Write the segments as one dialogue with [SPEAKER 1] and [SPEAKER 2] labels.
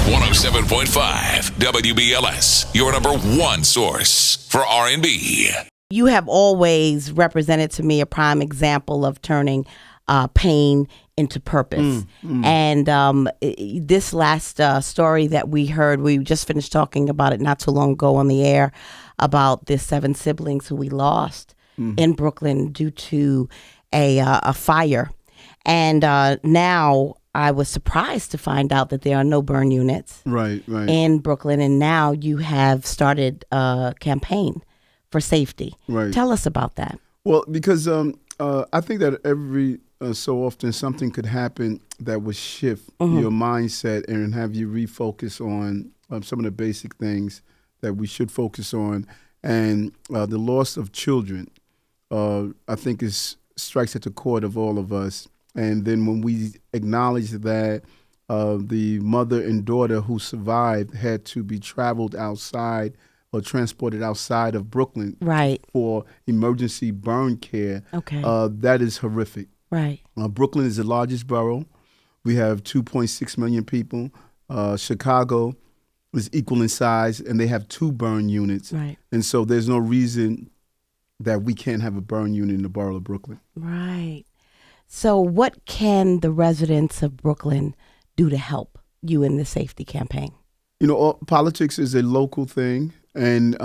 [SPEAKER 1] 107.5 WBLS, your number one source for R&B.
[SPEAKER 2] You have always represented to me a prime example of turning pain into purpose. And this last story that we heard, we just finished talking about it not too long ago on the air, about the 7 siblings who we lost in Brooklyn due to a fire. And now I was surprised to find out that there are no burn units in Brooklyn. And now you have started a campaign for safety. Right. Tell us about that.
[SPEAKER 3] Well, because I think that every so often something could happen that would shift your mindset and have you refocus on some of the basic things that we should focus on. And the loss of children, I think, strikes at the core of all of us. And then when we acknowledge that the mother and daughter who survived had to be traveled outside or transported outside of Brooklyn for emergency burn care, that is horrific. Right. Brooklyn is the largest borough. We have 2.6 million people. Chicago is equal in size, and they have 2 burn units. Right. And so there's no reason that we can't have a burn unit in the borough of Brooklyn. Right.
[SPEAKER 2] So what can the residents of Brooklyn do to help you in the safety campaign?
[SPEAKER 3] You know, politics is a local thing, and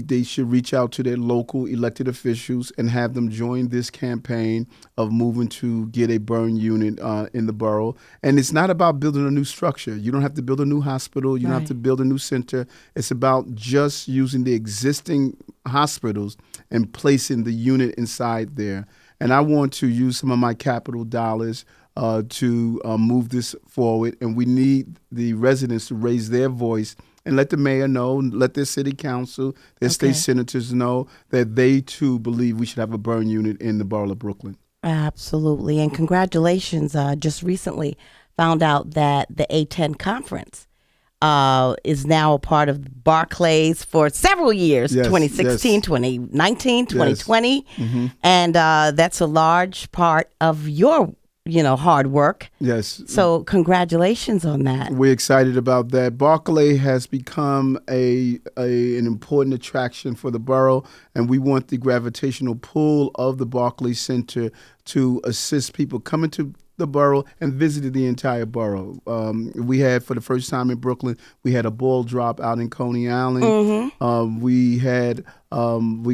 [SPEAKER 3] they should reach out to their local elected officials and have them join this campaign of moving to get a burn unit in the borough. And it's not about building a new structure. You don't have to build a new hospital. You don't have to build a new center. It's about just using the existing hospitals and placing the unit inside there. And I want to use some of my capital dollars to move this forward. And we need the residents to raise their voice and let the mayor know, let their city council, their state senators know that they, too, believe we should have a burn unit in the borough of Brooklyn.
[SPEAKER 2] Absolutely. And congratulations. Just recently found out that the A10 conference is now a part of Barclays for several years, 2016, 2019, 2020. And that's a large part of your hard work. Yes. So congratulations on that.
[SPEAKER 3] We're excited about that. Barclays has become an important attraction for the borough, and we want the gravitational pull of the Barclays Center to assist people coming to the borough and visited the entire borough. We had, for the first time in Brooklyn, we had a ball drop out in Coney Island. We're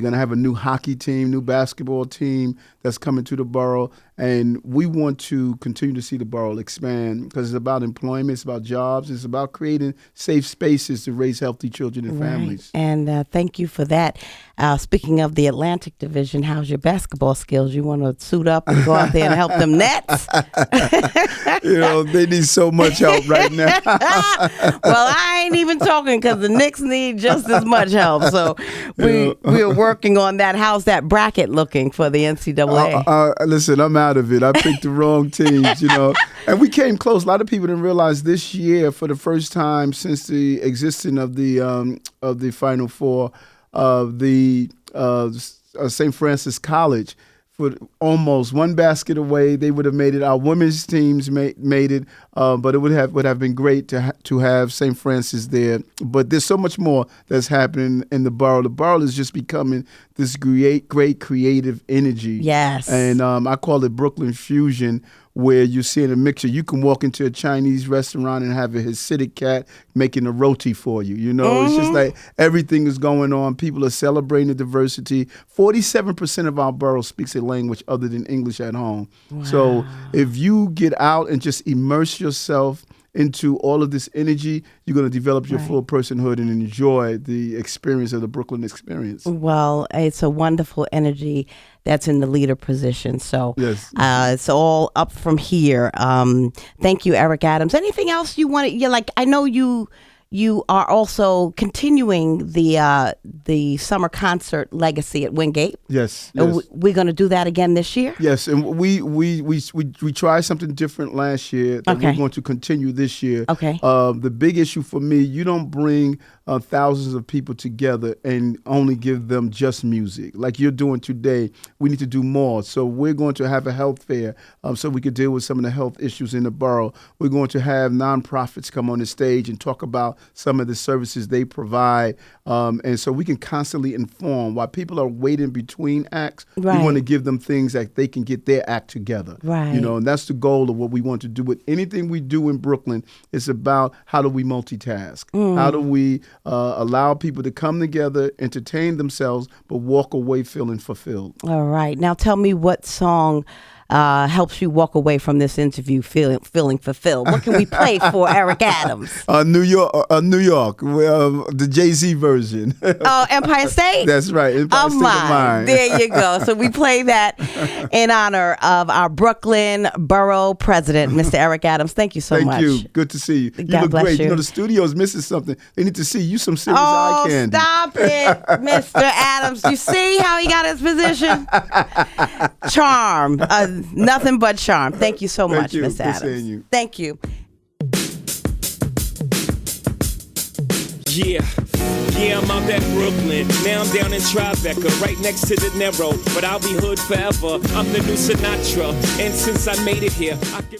[SPEAKER 3] going to have a new hockey team, new basketball team that's coming to the borough. And we want to continue to see the borough expand because it's about employment, it's about jobs, it's about creating safe spaces to raise healthy children and families.
[SPEAKER 2] And thank you for that. Speaking of the Atlantic Division, how's your basketball skills? You want to suit up and go out there and help them Nets?
[SPEAKER 3] They need so much help right now.
[SPEAKER 2] Well, I ain't even talking because the Knicks need just as much help. So we're working on that. How's that bracket looking for the NCAA?
[SPEAKER 3] Listen, I'm out of it. I picked the wrong teams, And we came close. A lot of people didn't realize this year, for the first time since the existence of the Final Four, the St. Francis College, for almost one basket away, they would have made it. Our women's teams made it, but it would have been great to have St. Francis there. But there's so much more that's happening in the borough. The borough is just becoming this great creative energy. Yes. And I call it Brooklyn Fusion, where you see in a mixture. You can walk into a Chinese restaurant and have a Hasidic cat making a roti for you. It's just like everything is going on. People are celebrating the diversity. 47% of our borough speaks a language other than English at home. Wow. So if you get out and just immerse yourself into all of this energy, you're going to develop your full personhood and enjoy the experience of the Brooklyn experience.
[SPEAKER 2] Well, it's a wonderful energy that's in the leader position. So it's all up from here. Thank you, Eric Adams. Anything else you want to, I know you you are also continuing the summer concert legacy at Windgate.
[SPEAKER 3] Yes.
[SPEAKER 2] We're going to do that again this year.
[SPEAKER 3] Yes, and we tried something different last year that we're going to continue this year.
[SPEAKER 2] Okay.
[SPEAKER 3] The big issue for me, you don't bring thousands of people together and only give them just music like you're doing today. We need to do more. So we're going to have a health fair so we could deal with some of the health issues in the borough. We're going to have nonprofits come on the stage and talk about some of the services they provide. And so we can constantly inform while people are waiting between acts.
[SPEAKER 2] Right.
[SPEAKER 3] We want to give them things that they can get their act together.
[SPEAKER 2] Right.
[SPEAKER 3] You know, and that's the goal of what we want to do with anything we do in Brooklyn. It's about how do we multitask? How do we allow people to come together, entertain themselves, but walk away feeling fulfilled?
[SPEAKER 2] All right. Now tell me what song helps you walk away from this interview feeling fulfilled. What can we play for Eric Adams?
[SPEAKER 3] New York, the Jay-Z version.
[SPEAKER 2] Oh, Empire State?
[SPEAKER 3] That's right. Empire State of Mind.
[SPEAKER 2] There you go. So we play that in honor of our Brooklyn Borough President, Mr. Eric Adams. Thank you so much.
[SPEAKER 3] Thank you. Good to see you. You
[SPEAKER 2] God
[SPEAKER 3] look
[SPEAKER 2] bless
[SPEAKER 3] great.
[SPEAKER 2] you.
[SPEAKER 3] You know, the studio's missing something. They need to see you some serious eye candy.
[SPEAKER 2] Stop it, Mr. Adams. You see how he got his position? Charm. Nothing but charm. Thank you so much,
[SPEAKER 3] you.
[SPEAKER 2] Mr.
[SPEAKER 3] Good
[SPEAKER 2] Adams.
[SPEAKER 3] seeing you.
[SPEAKER 2] Thank you.
[SPEAKER 4] Yeah, I'm out at Brooklyn. Now I'm down in Tribeca, right next to the Narrow. But I'll be hood forever. I'm the new Sinatra. And since I made it here, I can